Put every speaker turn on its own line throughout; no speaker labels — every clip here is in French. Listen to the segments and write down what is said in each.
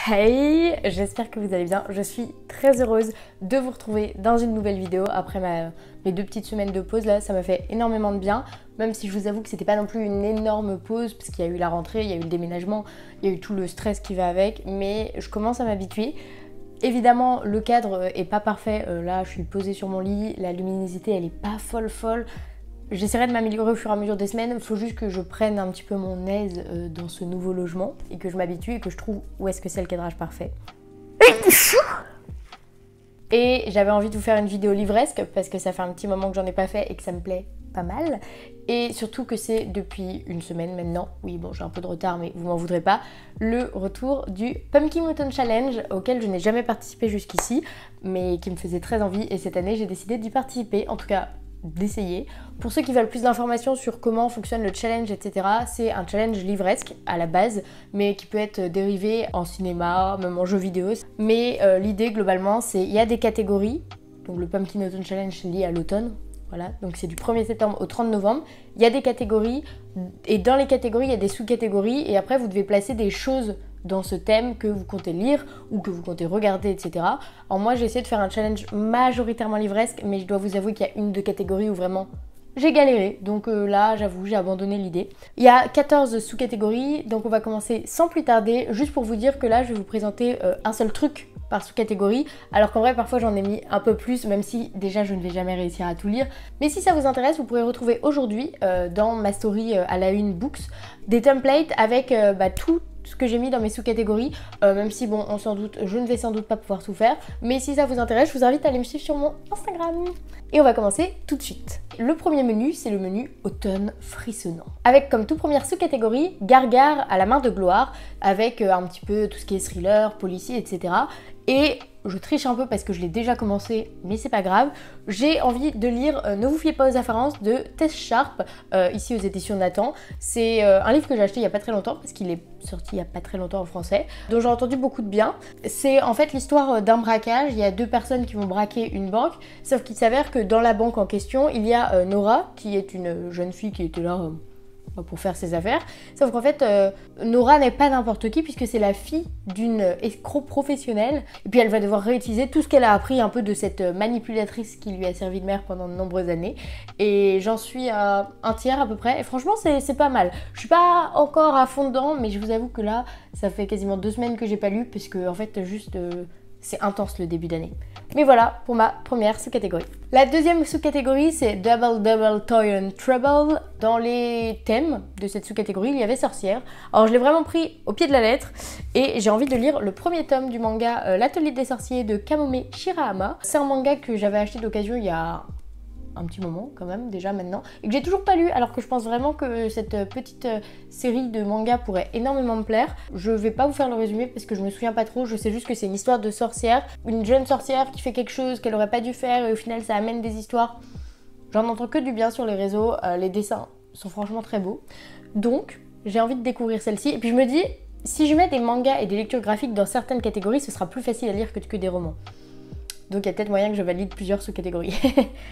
Hey, j'espère que vous allez bien. Je suis très heureuse de vous retrouver dans une nouvelle vidéo après mes 2 petites semaines de pause là. Ça m'a fait énormément de bien, même si je vous avoue que c'était pas non plus une énorme pause parce qu'il y a eu la rentrée, il y a eu le déménagement, il y a eu tout le stress qui va avec, mais je commence à m'habituer. Évidemment, le cadre est pas parfait. Là, je suis posée sur mon lit, la luminosité elle est pas folle. J'essaierai de m'améliorer au fur et à mesure des semaines, il faut juste que je prenne un petit peu mon aise dans ce nouveau logement et que je m'habitue et que je trouve où est-ce que c'est le cadrage parfait. Et j'avais envie de vous faire une vidéo livresque parce que ça fait un petit moment que j'en ai pas fait et que ça me plaît pas mal. Et surtout que c'est depuis une semaine maintenant, oui bon j'ai un peu de retard mais vous m'en voudrez pas, le retour du Pumpkin Mouton Challenge auquel je n'ai jamais participé jusqu'ici mais qui me faisait très envie et cette année j'ai décidé d'y participer, en tout cas d'essayer. Pour ceux qui veulent plus d'informations sur comment fonctionne le challenge, etc., c'est un challenge livresque à la base, mais qui peut être dérivé en cinéma, même en jeux vidéo. Mais l'idée globalement, c'est il y a des catégories. Donc le Pumpkin Autumn Challenge c'est lié à l'automne. Voilà, donc c'est du 1er septembre au 30 novembre. Il y a des catégories et dans les catégories, il y a des sous-catégories et après vous devez placer des choses dans ce thème que vous comptez lire ou que vous comptez regarder, etc. Alors moi j'ai essayé de faire un challenge majoritairement livresque, mais je dois vous avouer qu'il y a une ou deux catégories où vraiment j'ai galéré, donc là j'avoue j'ai abandonné l'idée. Il y a 14 sous-catégories, donc on va commencer sans plus tarder, juste pour vous dire que là je vais vous présenter un seul truc par sous-catégorie, alors qu'en vrai parfois j'en ai mis un peu plus, même si déjà je ne vais jamais réussir à tout lire. Mais si ça vous intéresse, vous pourrez retrouver aujourd'hui dans ma story à la une books des templates avec tout ce que j'ai mis dans mes sous-catégories, même si bon je ne vais sans doute pas pouvoir tout faire, mais si ça vous intéresse, je vous invite à aller me suivre sur mon Instagram. Et on va commencer tout de suite. Le premier menu, c'est le menu automne frissonnant. Avec comme toute première sous-catégorie, Gargare à la main de gloire, avec un petit peu tout ce qui est thriller, policier, etc. Et je triche un peu parce que je l'ai déjà commencé, mais c'est pas grave. J'ai envie de lire Ne vous fiez pas aux apparences de Tess Sharp, ici aux éditions Nathan. C'est un livre que j'ai acheté il y a pas très longtemps, parce qu'il est sorti il y a pas très longtemps en français, dont j'ai entendu beaucoup de bien. C'est en fait l'histoire d'un braquage. Il y a 2 personnes qui vont braquer une banque, sauf qu'il s'avère que dans la banque en question, il y a Nora, qui est une jeune fille qui était là pour faire ses affaires. Sauf qu'en fait, Nora n'est pas n'importe qui puisque c'est la fille d'une escroc professionnelle. Et puis elle va devoir réutiliser tout ce qu'elle a appris un peu de cette manipulatrice qui lui a servi de mère pendant de nombreuses années. Et j'en suis à un tiers à peu près. Et franchement, c'est pas mal. Je suis pas encore à fond dedans, mais je vous avoue que là, ça fait quasiment 2 semaines que j'ai pas lu parce que en fait, juste... c'est intense le début d'année. Mais voilà pour ma première sous-catégorie. La deuxième sous-catégorie, c'est Double Toy and Trouble. Dans les thèmes de cette sous-catégorie, il y avait sorcière. Alors je l'ai vraiment pris au pied de la lettre et j'ai envie de lire le premier tome du manga L'Atelier des sorciers de Kamome Shirahama. C'est un manga que j'avais acheté d'occasion il y a un petit moment quand même déjà maintenant et que j'ai toujours pas lu, alors que je pense vraiment que cette petite série de mangas pourrait énormément me plaire. Je vais pas vous faire le résumé parce que je me souviens pas trop, je sais juste que c'est une histoire de sorcière, une jeune sorcière qui fait quelque chose qu'elle aurait pas dû faire et au final ça amène des histoires. J'en entends que du bien sur les réseaux, les dessins sont franchement très beaux, donc j'ai envie de découvrir celle-ci. Et puis je me dis, si je mets des mangas et des lectures graphiques dans certaines catégories, ce sera plus facile à lire que des romans. Donc il y a peut-être moyen que je valide plusieurs sous-catégories.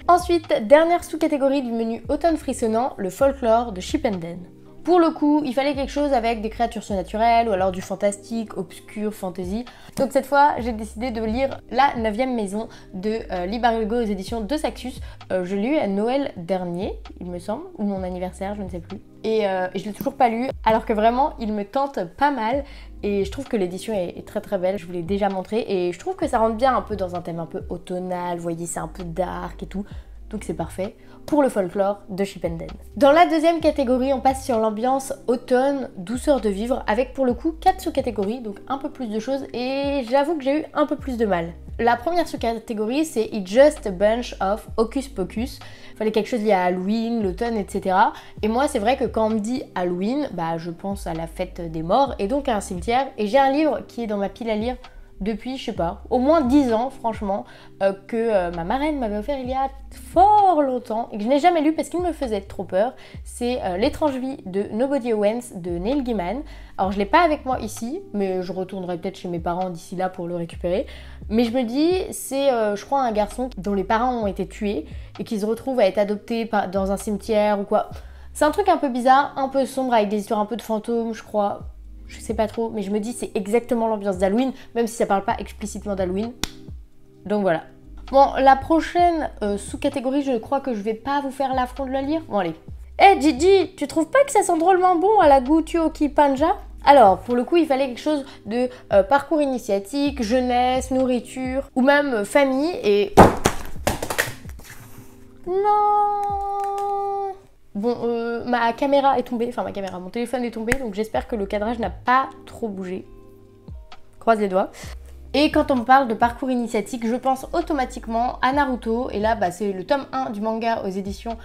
Ensuite, dernière sous-catégorie du menu automne frissonnant, le folklore de Shippenden. Pour le coup, il fallait quelque chose avec des créatures surnaturelles ou alors du fantastique, obscur, fantasy. Donc cette fois, j'ai décidé de lire La 9e maison de Libarigo aux éditions de Saxus. Je l'ai eu à Noël dernier, il me semble, ou mon anniversaire, je ne sais plus. Et je l'ai toujours pas lu, alors que vraiment, il me tente pas mal. Et je trouve que l'édition est très très belle, je vous l'ai déjà montré. Et je trouve que ça rentre bien un peu dans un thème un peu automnal, vous voyez, c'est un peu dark et tout. Donc c'est parfait pour le folklore de Shippenden. Dans la deuxième catégorie, on passe sur l'ambiance automne, douceur de vivre, avec pour le coup 4 sous-catégories, donc un peu plus de choses, et j'avoue que j'ai eu un peu plus de mal. La première sous-catégorie, c'est It's Just a Bunch of Hocus Pocus. Il fallait quelque chose lié à Halloween, l'automne, etc. Et moi, c'est vrai que quand on me dit Halloween, je pense à la fête des morts, et donc à un cimetière, et j'ai un livre qui est dans ma pile à lire depuis, je sais pas, au moins 10 ans franchement, que ma marraine m'avait offert il y a fort longtemps et que je n'ai jamais lu parce qu'il me faisait trop peur. C'est L'étrange vie de Nobody Owens de Neil Gaiman. Alors je l'ai pas avec moi ici, mais je retournerai peut-être chez mes parents d'ici là pour le récupérer. Mais je me dis, c'est je crois un garçon dont les parents ont été tués et qui se retrouve à être adopté dans un cimetière ou quoi. C'est un truc un peu bizarre, un peu sombre avec des histoires un peu de fantômes, je crois. je sais pas trop, mais je me dis c'est exactement l'ambiance d'Halloween, même si ça parle pas explicitement d'Halloween. Donc voilà. Bon, la prochaine sous-catégorie, je crois que je vais pas vous faire l'affront de la lire. Bon allez. Eh Gigi, tu trouves pas que ça sent drôlement bon à la Gutyoki Panja? Alors, pour le coup, il fallait quelque chose de parcours initiatique, jeunesse, nourriture, ou même famille, et... Non. Bon, ma caméra est tombée, enfin mon téléphone est tombé, donc j'espère que le cadrage n'a pas trop bougé. Croise les doigts. Et quand on me parle de parcours initiatique, je pense automatiquement à Naruto. Et là, c'est le tome 1 du manga aux éditions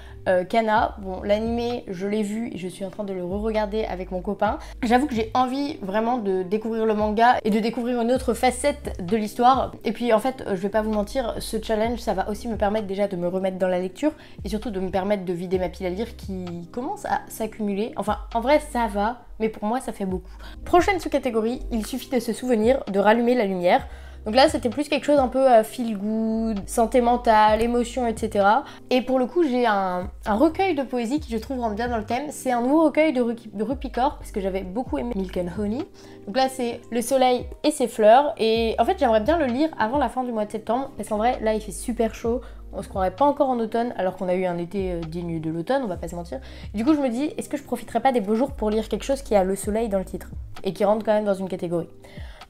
Kana. Bon, l'animé, je l'ai vu et je suis en train de le re-regarder avec mon copain. J'avoue que j'ai envie vraiment de découvrir le manga et de découvrir une autre facette de l'histoire. Et puis en fait, je vais pas vous mentir, ce challenge, ça va aussi me permettre déjà de me remettre dans la lecture et surtout de me permettre de vider ma pile à lire qui commence à s'accumuler. Enfin, en vrai, ça va. Mais pour moi, ça fait beaucoup. Prochaine sous-catégorie, il suffit de se souvenir de rallumer la lumière. Donc là, c'était plus quelque chose un peu feel good, santé mentale, émotion, etc. Et pour le coup, j'ai un recueil de poésie qui, je trouve, rentre bien dans le thème. C'est un nouveau recueil de Rupicor, parce que j'avais beaucoup aimé Milk and Honey. Donc là, c'est le soleil et ses fleurs. Et en fait, j'aimerais bien le lire avant la fin du mois de septembre, parce qu'en vrai, là, il fait super chaud. On se croirait pas encore en automne, alors qu'on a eu un été digne de l'automne, on va pas se mentir. Du coup, je me dis, est-ce que je profiterais pas des beaux jours pour lire quelque chose qui a le soleil dans le titre et qui rentre quand même dans une catégorie.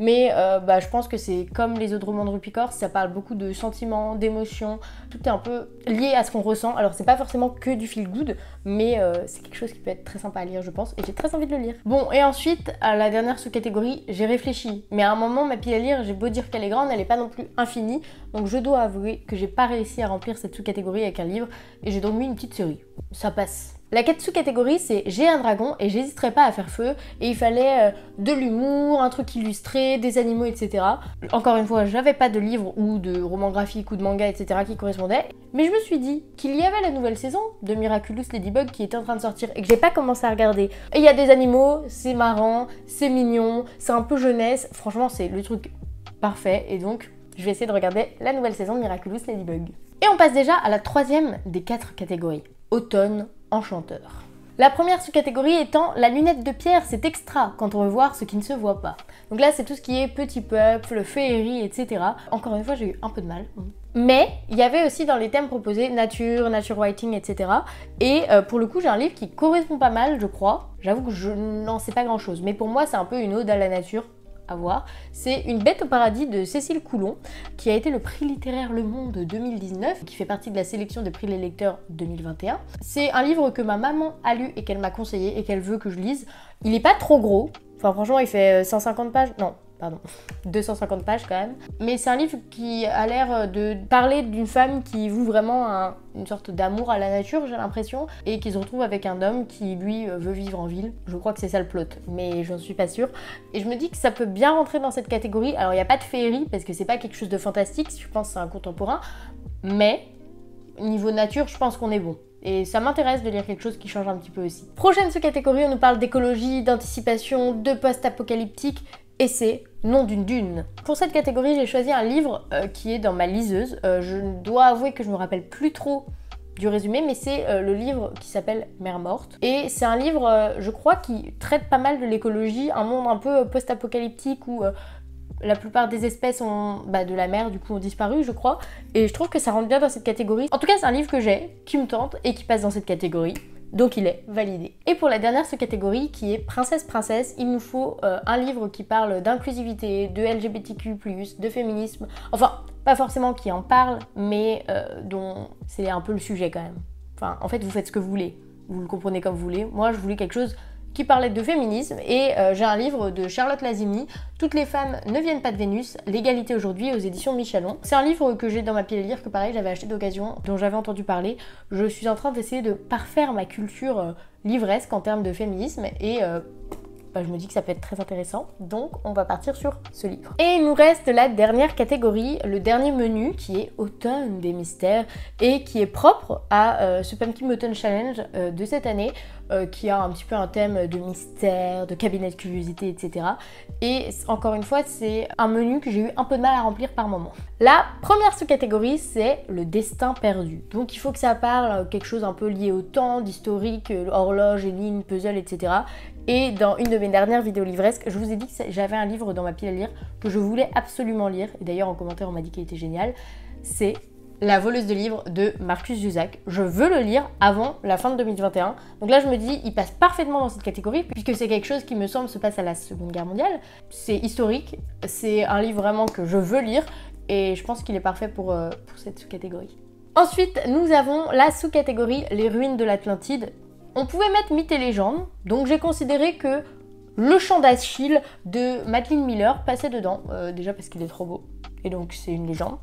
Mais je pense que c'est comme les autres romans de Rupicor, ça parle beaucoup de sentiments, d'émotions, tout est un peu lié à ce qu'on ressent. Alors c'est pas forcément que du feel good, mais c'est quelque chose qui peut être très sympa à lire je pense, et j'ai très envie de le lire. Bon, et ensuite, à la dernière sous-catégorie, j'ai réfléchi. Mais à un moment, ma pile à lire, j'ai beau dire qu'elle est grande, elle est pas non plus infinie. Donc je dois avouer que j'ai pas réussi à remplir cette sous-catégorie avec un livre, et j'ai donc mis une petite série. Ça passe. La quête sous-catégorie, c'est j'ai un dragon et j'hésiterai pas à faire feu, et il fallait de l'humour, un truc illustré, des animaux, etc. Encore une fois, j'avais pas de livre ou de roman graphique ou de manga, etc. qui correspondaient, mais je me suis dit qu'il y avait la nouvelle saison de Miraculous Ladybug qui était en train de sortir et que j'ai pas commencé à regarder. Et il y a des animaux, c'est marrant, c'est mignon, c'est un peu jeunesse, franchement c'est le truc parfait, et donc je vais essayer de regarder la nouvelle saison de Miraculous Ladybug. Et on passe déjà à la troisième des 4 catégories, automne enchanteur. La première sous-catégorie étant la lunette de pierre, c'est extra quand on veut voir ce qui ne se voit pas. Donc là, c'est tout ce qui est petit peuple, féerie, etc. Encore une fois, j'ai eu un peu de mal. Mais il y avait aussi dans les thèmes proposés nature, nature writing, etc. Et pour le coup, j'ai un livre qui correspond pas mal, je crois. J'avoue que je n'en sais pas grand-chose. Mais pour moi, c'est un peu une ode à la nature. À voir. C'est Une bête au paradis de Cécile Coulon, qui a été le prix littéraire Le Monde 2019, qui fait partie de la sélection des prix Les Lecteurs 2021. C'est un livre que ma maman a lu et qu'elle m'a conseillé et qu'elle veut que je lise. Il est pas trop gros, enfin franchement il fait 150 pages, non, pardon, 250 pages quand même. Mais c'est un livre qui a l'air de parler d'une femme qui voue vraiment une sorte d'amour à la nature, j'ai l'impression, et qui se retrouve avec un homme qui, lui, veut vivre en ville. Je crois que c'est ça le plot, mais j'en suis pas sûre. Et je me dis que ça peut bien rentrer dans cette catégorie. Alors, il n'y a pas de féerie, parce que c'est pas quelque chose de fantastique, je pense que c'est un contemporain, mais niveau nature, je pense qu'on est bon. Et ça m'intéresse de lire quelque chose qui change un petit peu aussi. Prochaine sous-catégorie, on nous parle d'écologie, d'anticipation, de post-apocalyptique, et c'est Nom d'une dune. Pour cette catégorie, j'ai choisi un livre qui est dans ma liseuse. Je dois avouer que je me rappelle plus trop du résumé, mais c'est le livre qui s'appelle Mer morte. Et c'est un livre, je crois, qui traite pas mal de l'écologie, un monde un peu post-apocalyptique où la plupart des espèces de la mer du coup ont disparu, je crois. Et je trouve que ça rentre bien dans cette catégorie. En tout cas, c'est un livre que j'ai, qui me tente et qui passe dans cette catégorie. Donc il est validé. Et pour la dernière sous-catégorie qui est Princesse, il nous faut un livre qui parle d'inclusivité, de LGBTQ+, de féminisme, enfin pas forcément qui en parle, mais dont c'est un peu le sujet quand même. Enfin en fait vous faites ce que vous voulez, vous le comprenez comme vous voulez. Moi je voulais quelque chose qui parlait de féminisme et j'ai un livre de Charlotte Lazimi, Toutes les femmes ne viennent pas de Vénus, l'égalité aujourd'hui aux éditions Michalon. C'est un livre que j'ai dans ma pile à lire, que pareil j'avais acheté d'occasion, dont j'avais entendu parler. Je suis en train d'essayer de parfaire ma culture livresque en termes de féminisme et je me dis que ça peut être très intéressant, donc on va partir sur ce livre. Et il nous reste la dernière catégorie, le dernier menu qui est Automne des mystères et qui est propre à ce Pumpkin Autumn Challenge de cette année. qui a un petit peu un thème de mystère, de cabinet de curiosité, etc. Et encore une fois, c'est un menu que j'ai eu un peu de mal à remplir par moment. La première sous-catégorie, c'est le destin perdu. Donc il faut que ça parle quelque chose un peu lié au temps, d'historique, horloge, énigmes, puzzle, etc. Et dans une de mes dernières vidéos livresques, je vous ai dit que j'avais un livre dans ma pile à lire que je voulais absolument lire. Et d'ailleurs en commentaire on m'a dit qu'il était génial. C'est La voleuse de livres de Marcus Zusak. Je veux le lire avant la fin de 2021. Donc là je me dis, il passe parfaitement dans cette catégorie puisque c'est quelque chose qui me semble se passe à la Seconde Guerre mondiale. C'est historique, c'est un livre vraiment que je veux lire et je pense qu'il est parfait pour cette sous-catégorie. Ensuite, nous avons la sous-catégorie Les ruines de l'Atlantide. On pouvait mettre mythes et légendes, donc j'ai considéré que Le Chant d'Achille de Madeline Miller passait dedans, déjà parce qu'il est trop beau, et donc c'est une légende.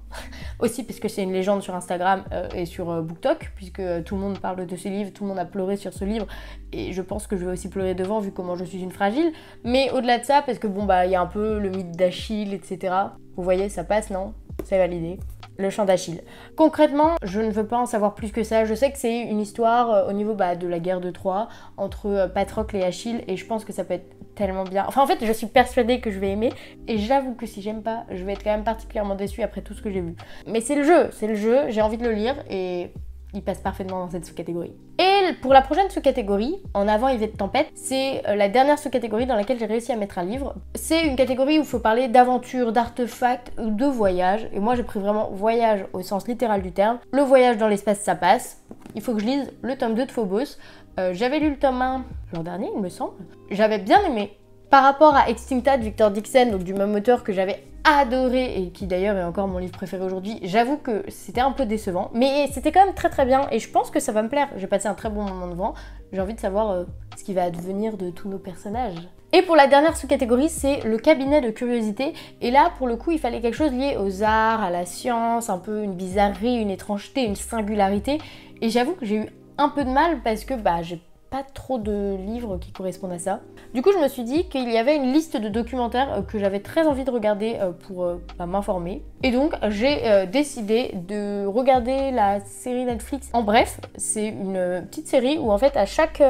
Aussi parce que c'est une légende sur Instagram et sur BookTok, puisque tout le monde parle de ce livre, tout le monde a pleuré sur ce livre, et je pense que je vais aussi pleurer devant vu comment je suis une fragile. Mais au-delà de ça, parce que bon bah il y a un peu le mythe d'Achille, etc. Vous voyez, ça passe, non? C'est validé. Le Chant d'Achille. Concrètement, je ne veux pas en savoir plus que ça. Je sais que c'est une histoire au niveau de la guerre de Troie entre Patrocle et Achille et je pense que ça peut être tellement bien. Enfin en fait, je suis persuadée que je vais aimer et j'avoue que si j'aime pas, je vais être quand même particulièrement déçue après tout ce que j'ai vu. Mais c'est le jeu, j'ai envie de le lire et il passe parfaitement dans cette sous-catégorie. Et pour la prochaine sous-catégorie, En avant Yvette Tempête, c'est la dernière sous-catégorie dans laquelle j'ai réussi à mettre un livre. C'est une catégorie où il faut parler d'aventure, d'artefacts ou de voyage. Et moi j'ai pris vraiment voyage au sens littéral du terme. Le voyage dans l'espace, ça passe. Il faut que je lise le tome 2 de Phobos. J'avais lu le tome 1 l'an dernier, il me semble. J'avais bien aimé. Par rapport à Extincta de Victor Dixon, donc du même auteur que j'avais adoré et qui d'ailleurs est encore mon livre préféré aujourd'hui, j'avoue que c'était un peu décevant, mais c'était quand même très très bien et je pense que ça va me plaire. J'ai passé un très bon moment devant, j'ai envie de savoir ce qui va advenir de tous nos personnages. Et pour la dernière sous-catégorie, c'est le cabinet de curiosité. Et là, pour le coup, il fallait quelque chose lié aux arts, à la science, un peu une bizarrerie, une étrangeté, une singularité. Et j'avoue que j'ai eu un peu de mal parce que j'ai pas trop de livres qui correspondent à ça. Du coup, je me suis dit qu'il y avait une liste de documentaires que j'avais très envie de regarder pour m'informer. Et donc, j'ai décidé de regarder la série Netflix. En bref, c'est une petite série où en fait, à chaque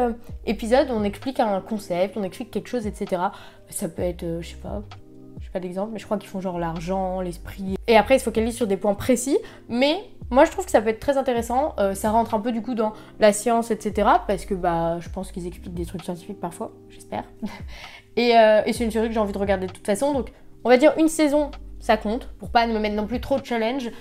épisode, on explique un concept, on explique quelque chose, etc. Ça peut être, je sais pas d'exemple, mais je crois qu'ils font genre l'argent, l'esprit. Et après, ils se focalisent sur des points précis. Mais moi, je trouve que ça peut être très intéressant. Ça rentre un peu du coup dans la science, etc. Parce que je pense qu'ils expliquent des trucs scientifiques parfois, j'espère. Et c'est une série que j'ai envie de regarder de toute façon. Donc, on va dire une saison, ça compte, pour pas me mettre non plus trop de challenge.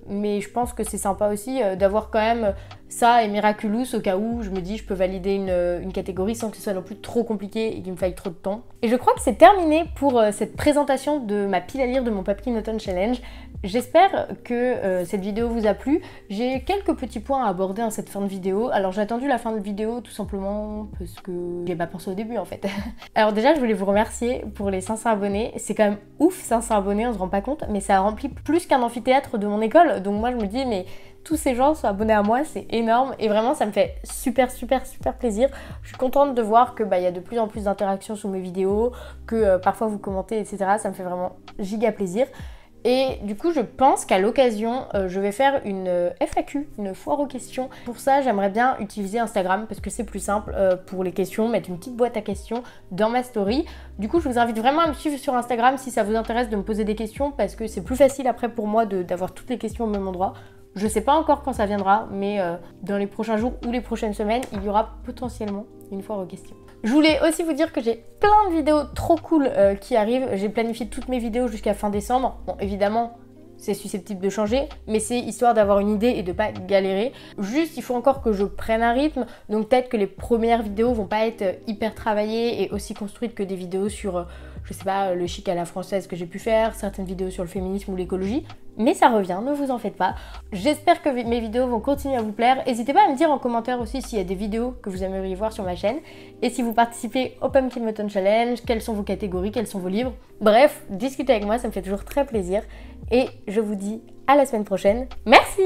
Mais je pense que c'est sympa aussi d'avoir quand même ça et Miraculous au cas où je me dis je peux valider une catégorie sans que ce soit non plus trop compliqué et qu'il me faille trop de temps. Et je crois que c'est terminé pour cette présentation de ma pile à lire de mon Pumpkin Autumn Challenge. J'espère que cette vidéo vous a plu. J'ai quelques petits points à aborder dans cette fin de vidéo. Alors j'ai attendu la fin de vidéo tout simplement parce que j'ai pas pensé au début en fait. Alors déjà je voulais vous remercier pour les 500 abonnés. C'est quand même ouf 500 abonnés, on se rend pas compte, mais ça a rempli plus qu'un amphithéâtre de mon école. Donc moi je me dis mais tous ces gens sont abonnés à moi, c'est énorme et vraiment ça me fait super plaisir. Je suis contente de voir que y a de plus en plus d'interactions sous mes vidéos, que parfois vous commentez, etc. Ça me fait vraiment giga plaisir. Et du coup je pense qu'à l'occasion je vais faire une FAQ, une foire aux questions. Pour ça j'aimerais bien utiliser Instagram parce que c'est plus simple pour les questions, mettre une petite boîte à questions dans ma story. Du coup je vous invite vraiment à me suivre sur Instagram si ça vous intéresse de me poser des questions parce que c'est plus facile après pour moi d'avoir toutes les questions au même endroit. Je sais pas encore quand ça viendra, mais dans les prochains jours ou les prochaines semaines, il y aura potentiellement une foire aux questions. Je voulais aussi vous dire que j'ai plein de vidéos trop cool qui arrivent. J'ai planifié toutes mes vidéos jusqu'à fin décembre. Bon, évidemment, c'est susceptible de changer, mais c'est histoire d'avoir une idée et de pas galérer. Juste, il faut encore que je prenne un rythme, donc peut-être que les premières vidéos vont pas être hyper travaillées et aussi construites que des vidéos sur, je sais pas, le chic à la française que j'ai pu faire, certaines vidéos sur le féminisme ou l'écologie. Mais ça revient, ne vous en faites pas. J'espère que mes vidéos vont continuer à vous plaire. N'hésitez pas à me dire en commentaire aussi s'il y a des vidéos que vous aimeriez voir sur ma chaîne. Et si vous participez au Pumpkin Autumn Challenge, quelles sont vos catégories, quels sont vos livres. Bref, discutez avec moi, ça me fait toujours très plaisir. Et je vous dis à la semaine prochaine. Merci!